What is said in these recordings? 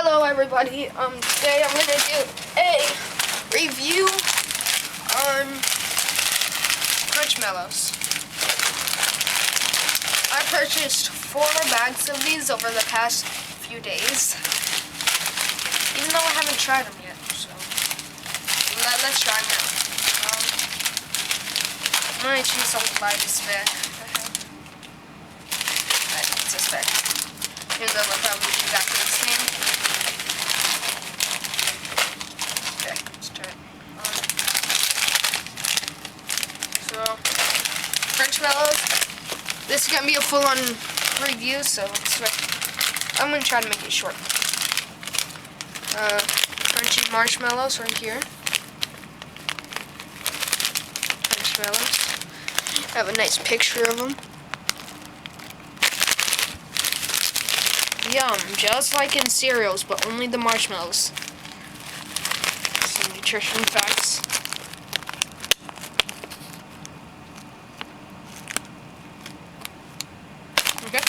Hello everybody, today I'm gonna do a review on Crunchmallows. I purchased 4 bags of these over the past few days, even though I haven't tried them yet, so let's try them out. I'm gonna choose the lightest bag I have. I think it's this bag, even though they're probably exactly the same. Crunchmallows. This is gonna be a full-on review, so I'm gonna try to make it short. Crunchy marshmallows right here. Crunchmallows. I have a nice picture of them. Yum, just like in cereals, but only the marshmallows. Some nutrition facts. Okay.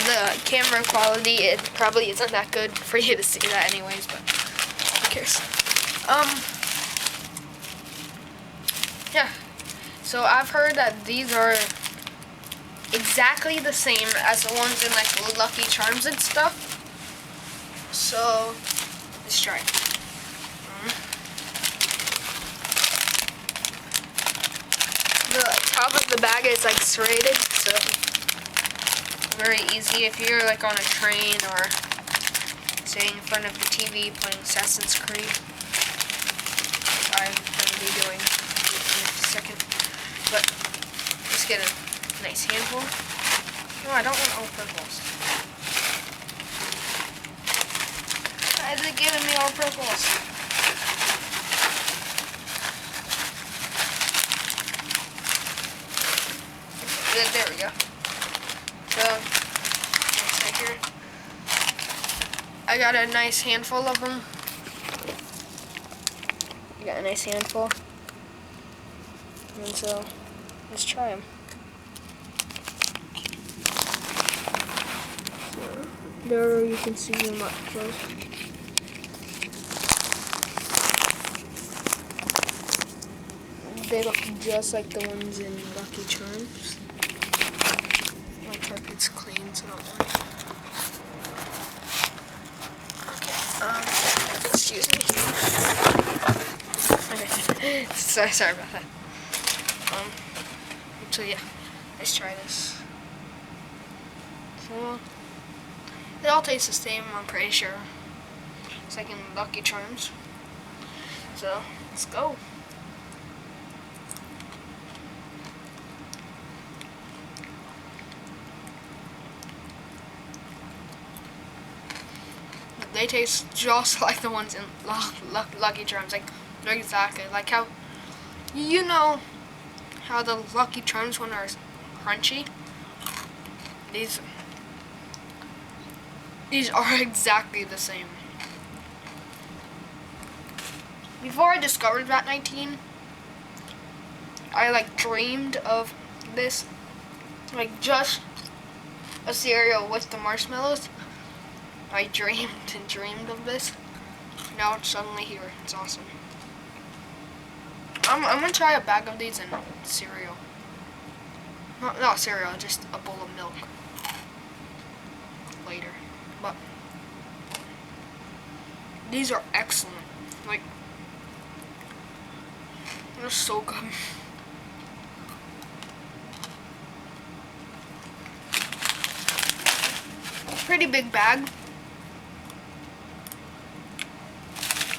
The camera quality, it probably isn't that good for you to see that anyways, but who cares? Yeah. So I've heard that these are exactly the same as the ones in like Lucky Charms and stuff. So let's try it. The top of the bag is like serrated, so very easy if you're like on a train or say in front of the TV playing Assassin's Creed. I'm going to be doing in a second, but let's get a nice handful. No, I don't want all purples. Why is it giving me all purples? There we go. So, right here. I got a nice handful of them. I got a nice handful. And so, let's try them. So, there you can see them up close. They look just like the ones in Lucky Charms. My carpet's clean, so don't worry. Okay, excuse me. Okay, sorry about that. So yeah, let's try this. So, they all taste the same, I'm pretty sure. It's like in Lucky Charms. So, let's go. They taste just like the ones in Lucky Charms. Like, they're exactly like how, you know how the Lucky Charms one are crunchy? These are exactly the same. Before I discovered Vat 19, I like dreamed of this, like just a cereal with the marshmallows. I dreamed and dreamed of this. Now it's suddenly here. It's awesome. I'm gonna try a bag of these in cereal. Not cereal, just a bowl of milk later. But these are excellent. Like, they're so good. Pretty big bag.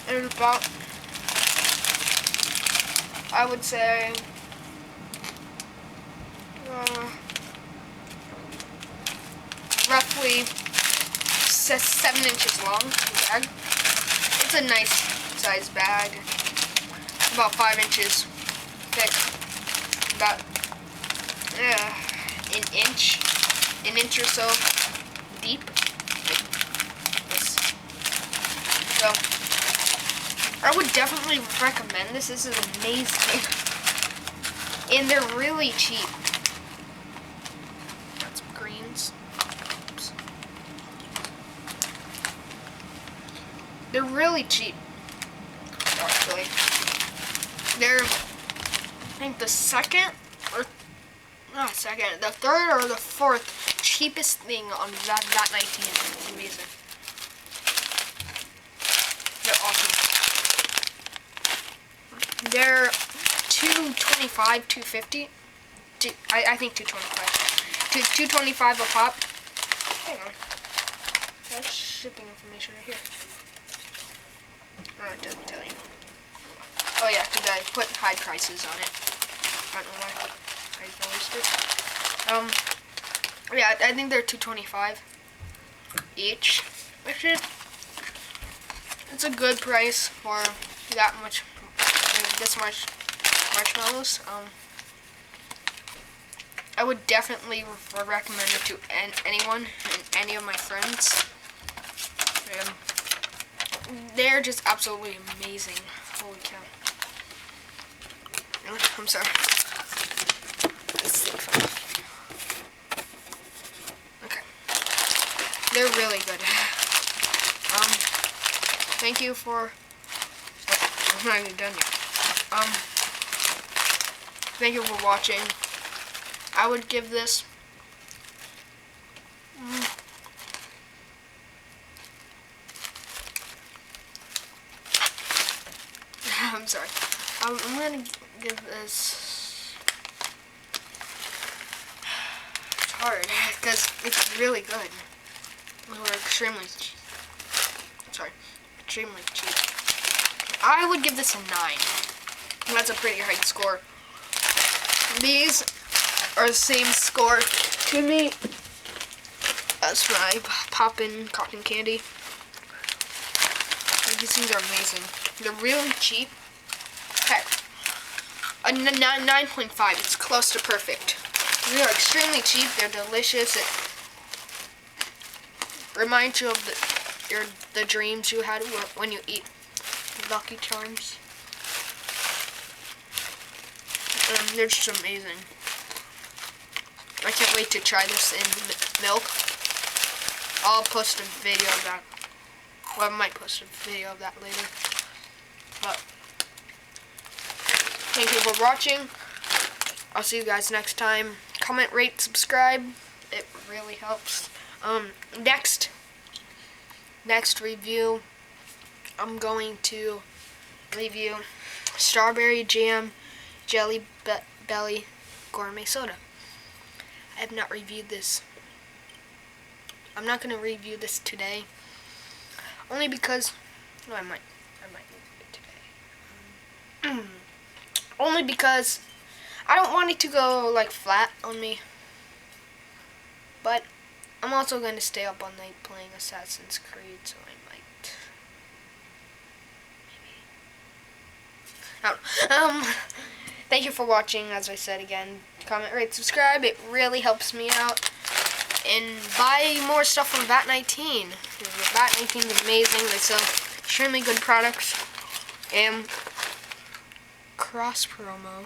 There's about, I would say, roughly 7 inches long, the bag. It's a nice size bag. About 5 inches thick. About an inch or so deep. Like this. So, I would definitely recommend this. This is amazing. And they're really cheap. Got some greens. Oops. They're really cheap, actually. They're, I think, the third or the fourth cheapest thing on that 19. It's amazing. They're awesome. They're $2.25, $2.50. I think $2.25. $2.25 a pop. Hang on. That's shipping information right here. Oh, it doesn't tell you. Oh yeah, because I put high prices on it. I don't know why I noticed it. Yeah, I think they're $2.25 each. Which is, it's a good price for that much, this much marshmallows. I would definitely recommend it to anyone and any of my friends. They're just absolutely amazing. Holy cow. I'm sorry. Okay. They're really good. Thank you for... Oh, I'm not even done yet. Thank you for watching. I would give this... I'm sorry. I'm gonna give this... It's hard, because it's really good. Or extremely cheap. Sorry. Extremely cheap. I would give this a 9. That's a pretty high score. These are the same score to me as my Poppin' Cotton Candy. These things are amazing. They're really cheap. Okay. A 9.5. It's close to perfect. They are extremely cheap. They're delicious. It reminds you of the dreams you had when you eat Lucky Charms. They're just amazing. I can't wait to try this in milk. I'll post a video of that. Well, I might post a video of that later. But thank you for watching. I'll see you guys next time. Comment, rate, subscribe. It really helps. Next review, I'm going to review Strawberry Jam Jelly Belly Gourmet Soda. I have not reviewed this. I'm not going to review this today. Only because... No, I might review it today. Only because I don't want it to go, like, flat on me. But I'm also going to stay up all night playing Assassin's Creed, so I might... Maybe. I don't know. Thank you for watching, as I said again. Comment, rate, subscribe. It really helps me out. And buy more stuff from VAT19. VAT19 is amazing. They sell extremely good products. And cross promo.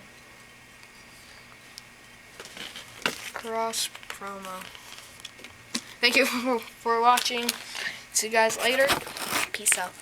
Thank you for watching. See you guys later. Peace out.